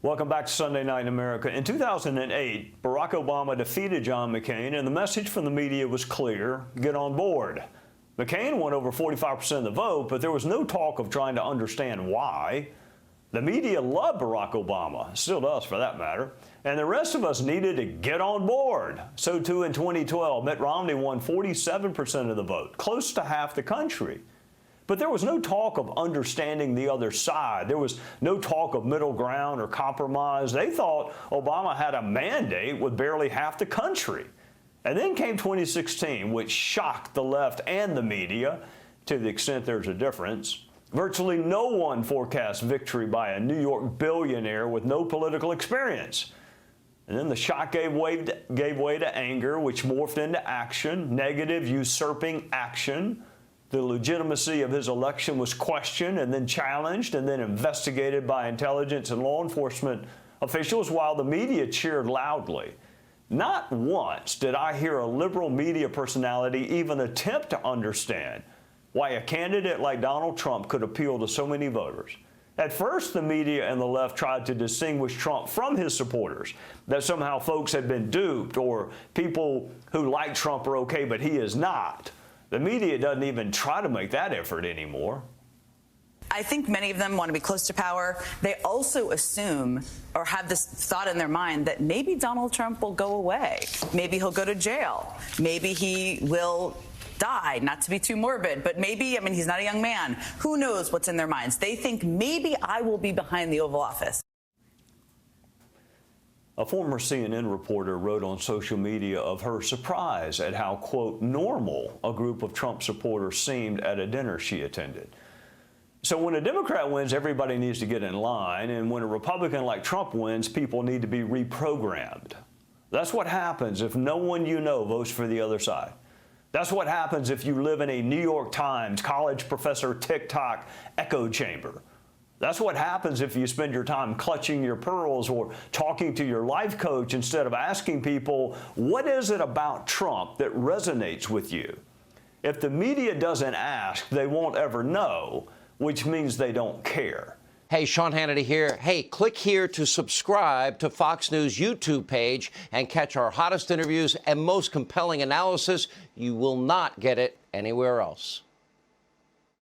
Welcome back to Sunday Night in America. In 2008, Barack Obama defeated John McCain, and the message from the media was clear: get on board. McCain won over 45% of the vote, but there was no talk of trying to understand why. The media loved Barack Obama, still does for that matter, and the rest of us needed to get on board. So too in 2012, Mitt Romney won 47% of the vote, close to half the country. But there was no talk of understanding the other side. There was no talk of middle ground or compromise. They thought Obama had a mandate with barely half the country. And then came 2016, which shocked the left and the media, to the extent there's a difference. Virtually no one forecast victory by a New York billionaire with no political experience. And then the shock gave way to anger, which morphed into action, negative, usurping action. The legitimacy of his election was questioned and then challenged and then investigated by intelligence and law enforcement officials while the media cheered loudly. Not once did I hear a liberal media personality even attempt to understand why a candidate like Donald Trump could appeal to so many voters. At first, the media and the left tried to distinguish Trump from his supporters, that somehow folks had been duped or people who like Trump are okay, but he is not. The media doesn't even try to make that effort anymore. I think many of them want to be close to power. They also assume or have this thought in their mind that maybe Donald Trump will go away. Maybe he'll go to jail. Maybe he will die, not to be too morbid, but maybe, I mean, he's not a young man. Who knows what's in their minds? They think maybe I will be behind the Oval Office. A former CNN reporter wrote on social media of her surprise at how, quote, normal a group of Trump supporters seemed at a dinner she attended. So when a Democrat wins, everybody needs to get in line, and when a Republican like Trump wins, people need to be reprogrammed. That's what happens if no one you know votes for the other side. That's what happens if you live in a New York Times, college professor, TikTok echo chamber. That's what happens if you spend your time clutching your pearls or talking to your life coach instead of asking people, what is it about Trump that resonates with you? If the media doesn't ask, they won't ever know, which means they don't care. Hey, Sean Hannity here. Hey, click here to subscribe to Fox News YouTube page and catch our hottest interviews and most compelling analysis. You will not get it anywhere else.